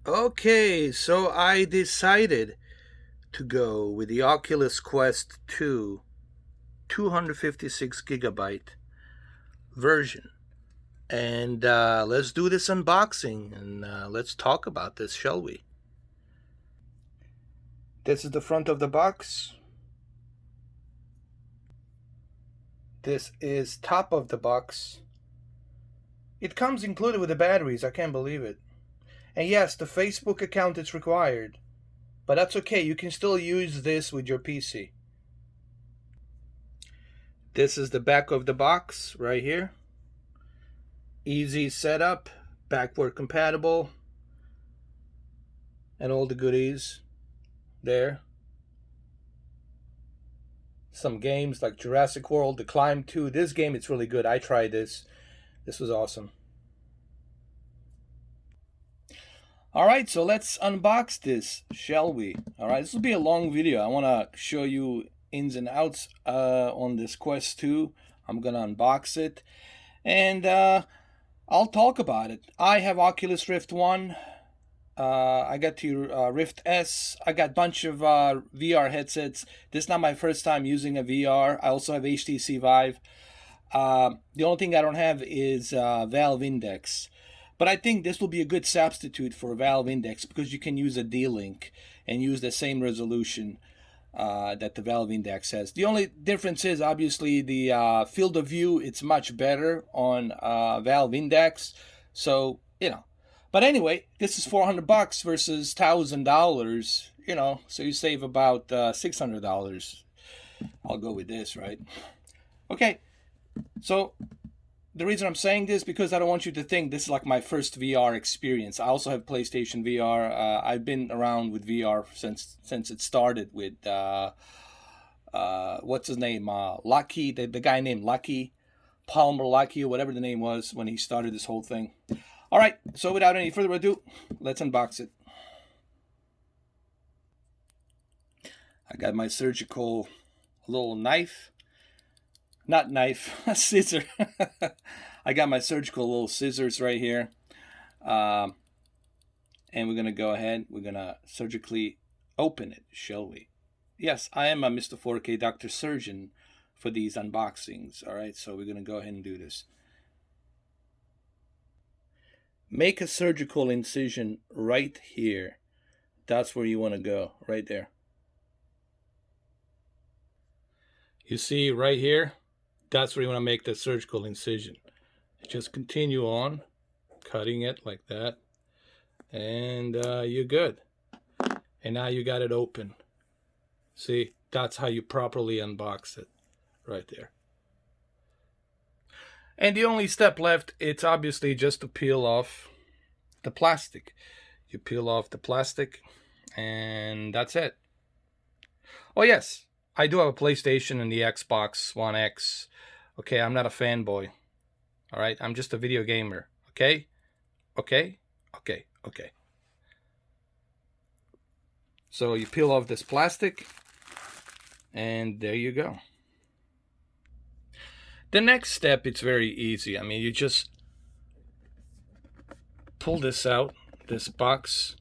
Okay, so I decided to go with the Oculus Quest 2 256 gigabyte version. And let's do this unboxing and let's talk about this, shall we? This is the front of the box. This is top of the box. It comes included with the batteries, I can't believe it. And yes, the Facebook account is required. But that's okay, you can still use this with your PC. This is the back of the box right here. Easy setup, backward compatible, and all the goodies there. Some games like Jurassic World, The Climb 2. This game, it's really good. I tried this. This was awesome. All right, so let's unbox this, shall we? All right, this will be a long video. I want to show you ins and outs on this Quest 2. I'm going to unbox it, and I'll talk about it. I have Oculus Rift 1. I got the Rift S. I got a bunch of VR headsets. This is not my first time using a VR. I also have HTC Vive. The only thing I don't have is Valve Index. But I think this will be a good substitute for Valve Index because you can use a D-Link and use the same resolution that the Valve Index has. The only difference is obviously the field of view. It's much better on Valve Index. So, But anyway, this is $400 versus $1,000, so you save about $600. I'll go with this, right? Okay, so the reason I'm saying this because I don't want you to think this is like my first VR experience. I also have PlayStation VR. I've been around with VR since it started with what's his name? Lucky, the guy named Lucky, Palmer Lucky, or whatever the name was when he started this whole thing. All right, so without any further ado, let's unbox it. I got my surgical little knife. Not knife, scissor. I got my surgical little scissors right here. And we're going to go ahead. We're going to surgically open it, shall we? Yes, I am a Mr. 4K Doctor Surgeon for these unboxings. All right, so we're going to go ahead and do this. Make a surgical incision right here. That's where you want to go, right there. You see right here? That's where you want to make the surgical incision. Just continue on, cutting it like that. And you're good. And now you got it open. See, that's how you properly unbox it, right there. And the only step left, it's obviously just to peel off the plastic. You peel off the plastic, and that's it. Oh yes, I do have a PlayStation and the Xbox One X. Okay, I'm not a fanboy. All right, I'm just a video gamer. Okay? Okay? Okay, okay. So you peel off this plastic, and there you go. The next step, it's very easy. I mean, you just pull this out, this box,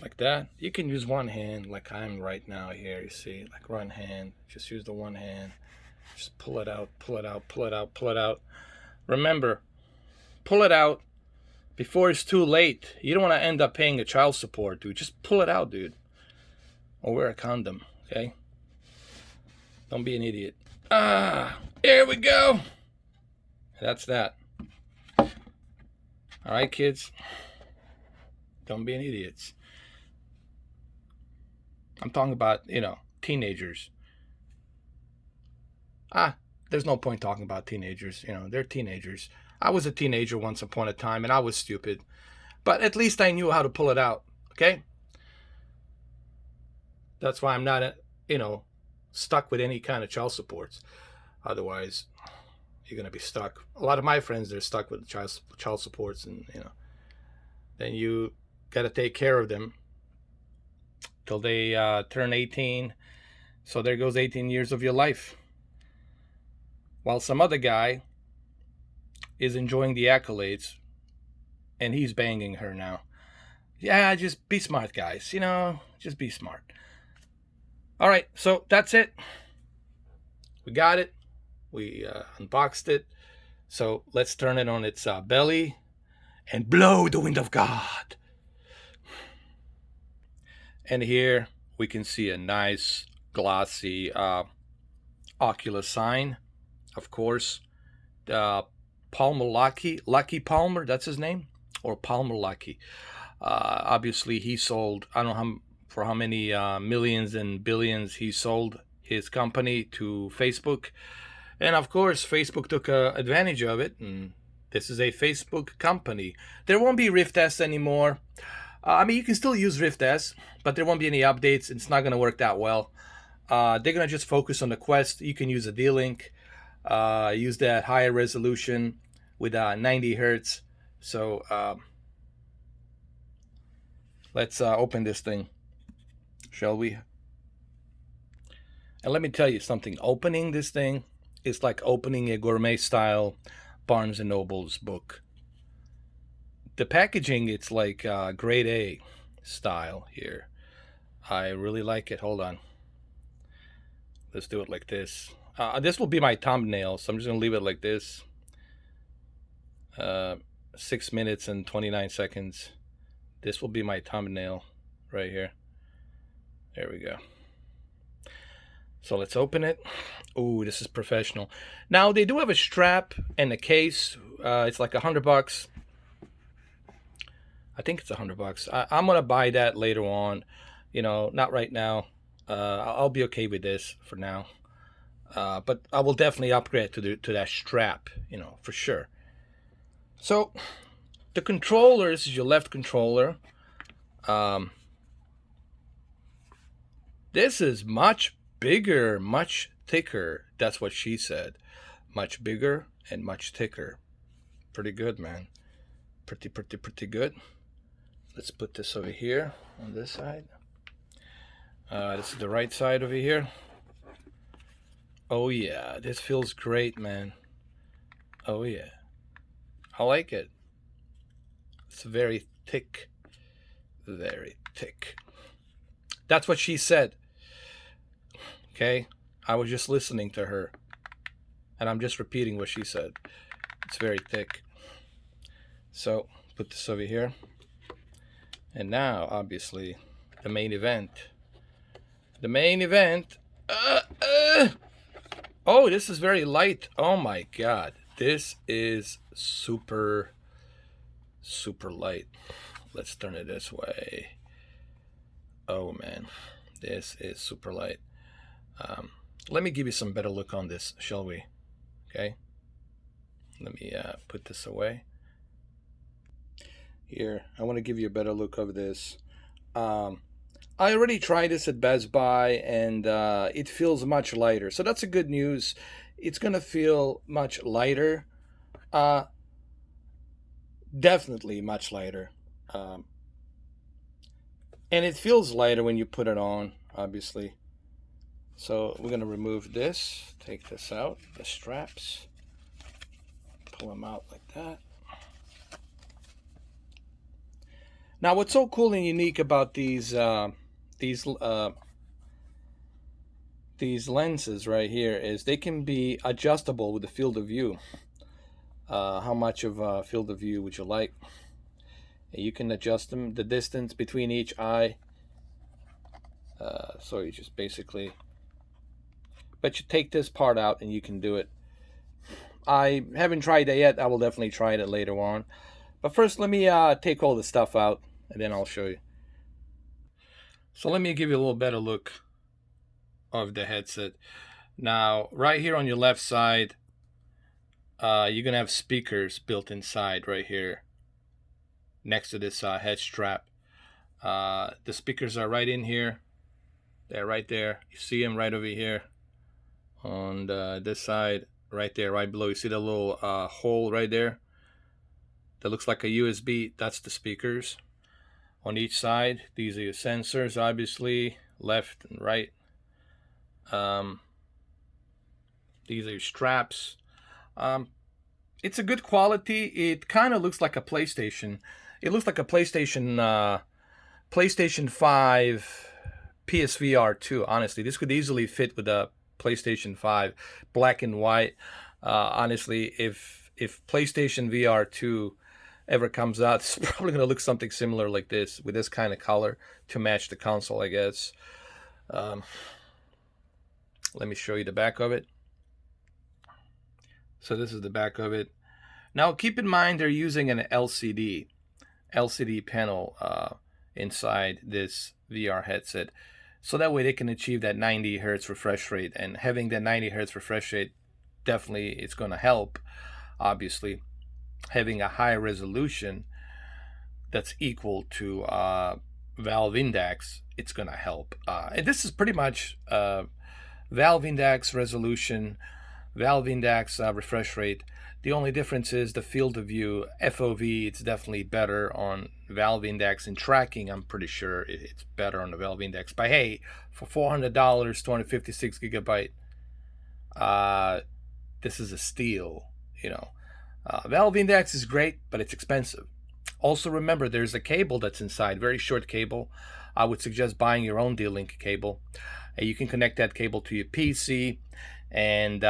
like that. You can use one hand, like I'm right now here, you see, like one hand. Just use the one hand. Just pull it out, pull it out, pull it out, pull it out. Remember, pull it out before it's too late. You don't want to end up paying a child support, dude. Just pull it out, dude. Or wear a condom, okay? Don't be an idiot. Here we go. That's that. All right, kids. Don't be an idiot. I'm talking about, teenagers. There's no point talking about teenagers. They're teenagers. I was a teenager once upon a time, and I was stupid. But at least I knew how to pull it out, okay? That's why I'm not, stuck with any kind of child supports. Otherwise, you're going to be stuck. A lot of my friends, they're stuck with child supports, and, then you got to take care of them till they turn 18. So there goes 18 years of your life. While some other guy is enjoying the accolades, and he's banging her now. Yeah, just be smart, guys. Just be smart. All right, so that's it. We got it. We unboxed it. So let's turn it on its belly and blow the wind of God. And here we can see a nice glossy Oculus sign. Of course, Palmer Lucky Palmer, that's his name, or Palmer Lucky. Obviously, he sold, I don't know for how many millions and billions he sold his company to Facebook. And of course, Facebook took advantage of it. And this is a Facebook company. There won't be Rift S anymore. I mean, you can still use Rift S, but there won't be any updates. It's not going to work that well. They're going to just focus on the Quest. You can use a D-Link, use that higher resolution with 90 hertz. So let's open this thing, shall we? And let me tell you something. Opening this thing is like opening a gourmet-style Barnes & Noble's book. The packaging, it's like grade A style here. I really like it. Hold on. Let's do it like this. This will be my thumbnail, so I'm just going to leave it like this. 6 minutes and 29 seconds. This will be my thumbnail right here. There we go. So let's open it. Ooh, this is professional. Now, they do have a strap and a case. It's like $100. I think it's $100. I'm going to buy that later on. Not right now. I'll be okay with this for now. But I will definitely upgrade to that strap, for sure. So, the controller, this is your left controller. This is much bigger, much thicker. That's what she said. Much bigger and much thicker. Pretty good, man. Pretty good. Let's put this over here on this side. This is the right side over here. Oh yeah, this feels great, man. Oh yeah. I like it. It's very thick. Very thick. That's what she said. Okay? I was just listening to her. And I'm just repeating what she said. It's very thick. So, put this over here. And now, obviously, the main event. The main event. Oh, this is very light. Oh my God. This is super light. Let's turn it this way. Oh man, this is super light. Let me give you some better look on this, shall we? Okay. Let me put this away. Here, I want to give you a better look of this. I already tried this at Best Buy, and it feels much lighter. So that's a good news. It's going to feel much lighter. Definitely much lighter. And it feels lighter when you put it on, obviously. So we're going to remove this. Take this out, the straps. Pull them out like that. Now, what's so cool and unique about these lenses right here is they can be adjustable with the field of view. How much of a field of view would you like? You can adjust them, the distance between each eye. So you just basically, but you take this part out and you can do it. I haven't tried that yet. I will definitely try it later on. But first, let me take all the stuff out, and then I'll show you. So let me give you a little better look of the headset. Now, right here on your left side, you're going to have speakers built inside right here next to this head strap. The speakers are right in here. They're right there. You see them right over here on this side, right there, right below. You see the little hole right there? That looks like a USB. That's the speakers. On each side, these are your sensors, obviously, left and right. These are your straps. It's a good quality. It kind of looks like a PlayStation. It looks like a PlayStation PlayStation 5, PSVR 2. Honestly, this could easily fit with a PlayStation 5, black and white. Honestly, if PlayStation VR 2 ever comes out, it's probably going to look something similar like this, with this kind of color to match the console, I guess. Let me show you the back of it. So this is the back of it. Now keep in mind they're using an LCD panel inside this VR headset, so that way they can achieve that 90 hertz refresh rate. And having that 90 hertz refresh rate, definitely it's going to help. Obviously, having a high resolution that's equal to Valve Index, it's going to help. And this is pretty much Valve Index resolution, Valve Index refresh rate. The only difference is the field of view, FOV. It's definitely better on Valve Index. In tracking, I'm pretty sure it's better on the Valve Index. But hey, for $400, 256 gigabyte, this is a steal. You know, Valve Index is great, but it's expensive. Also remember, there's a cable that's inside, very short cable. I would suggest buying your own D-Link cable. You can connect that cable to your PC, and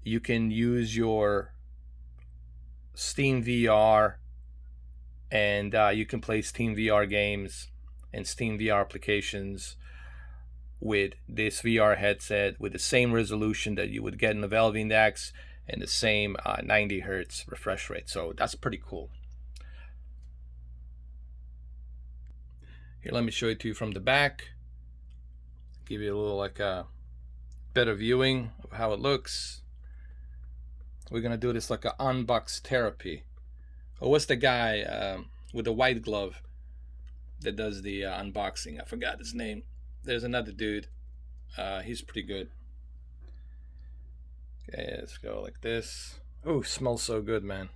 you can use your Steam VR, and you can play Steam VR games and Steam VR applications with this VR headset with the same resolution that you would get in the Valve Index and the same 90 hertz refresh rate. So that's pretty cool. Here, let me show it to you from the back. Give you a little like a better viewing of how it looks. We're gonna do this like an unbox therapy. Oh, what's the guy with the white glove that does the unboxing? I forgot his name. There's another dude. He's pretty good. Okay, let's go like this. Oh, smells so good, man.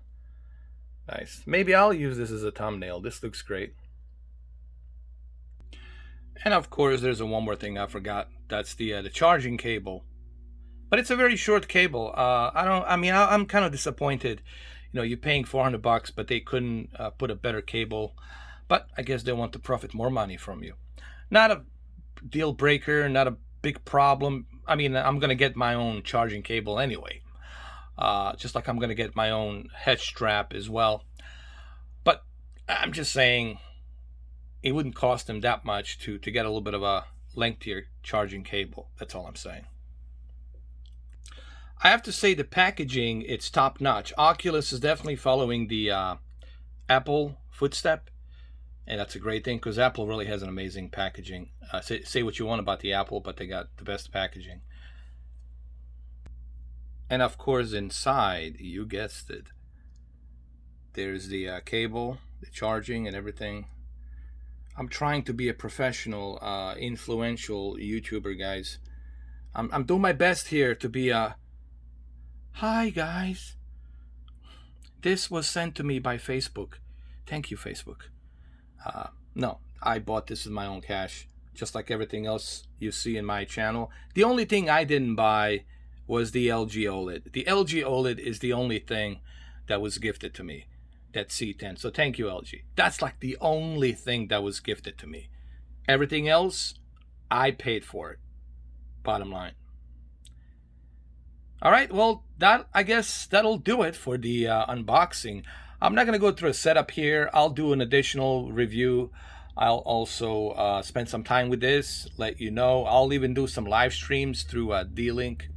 Nice. Maybe I'll use this as a thumbnail. This looks great. And of course, there's one more thing I forgot. That's the charging cable. But it's a very short cable. I'm kind of disappointed. You know, you're paying $400, but they couldn't put a better cable. But I guess they want to profit more money from you. Not a deal breaker, not a big problem. I mean, I'm gonna get my own charging cable anyway. Just like I'm gonna get my own head strap as well. But I'm just saying, it wouldn't cost them that much to get a little bit of a lengthier charging cable. That's all I'm saying. I have to say the packaging, it's top notch. Oculus is definitely following the Apple footstep, and that's a great thing because Apple really has an amazing packaging. Say what you want about the Apple, but they got the best packaging. And of course inside, you guessed it, there's the cable, the charging and everything. I'm trying to be a professional, influential YouTuber, guys. I'm doing my best here to be a... Hi, guys. This was sent to me by Facebook. Thank you, Facebook. No, I bought this with my own cash, just like everything else you see in my channel. The only thing I didn't buy was the LG OLED. The LG OLED is the only thing that was gifted to me. That C10. So thank you, LG. That's like the only thing that was gifted to me. Everything else, I paid for it. Bottom line. All right, well, I guess that'll do it for the unboxing. I'm not going to go through a setup here. I'll do an additional review. I'll also spend some time with this, let you know. I'll even do some live streams through a D-Link,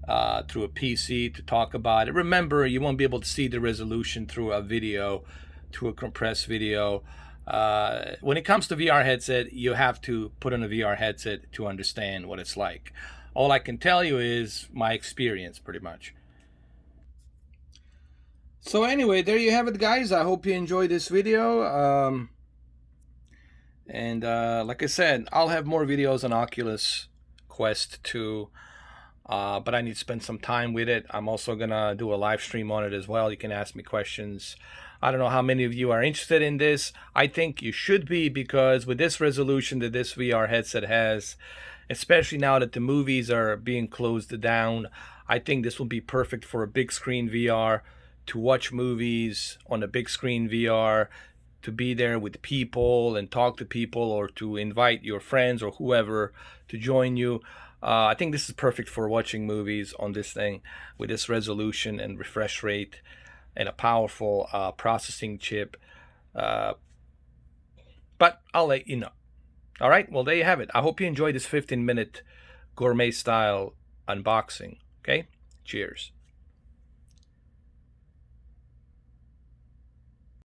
through a PC to talk about it. Remember, you won't be able to see the resolution through a video, through a compressed video. When it comes to VR headset, you have to put on a VR headset to understand what it's like. All I can tell you is my experience, pretty much. So anyway, there you have it, guys. I hope you enjoyed this video. Like I said, I'll have more videos on Oculus Quest 2. But I need to spend some time with it. I'm also gonna do a live stream on it as well. You can ask me questions. I don't know how many of you are interested in this. I think you should be, because with this resolution that this VR headset has, especially now that the movies are being closed down, I think this will be perfect for a big screen VR, to watch movies on a big screen VR, to be there with people and talk to people, or to invite your friends or whoever to join you. I think this is perfect for watching movies on this thing with this resolution and refresh rate and a powerful processing chip. But I'll let you know. All right, well, there you have it. I hope you enjoyed this 15-minute gourmet style unboxing. Okay, cheers.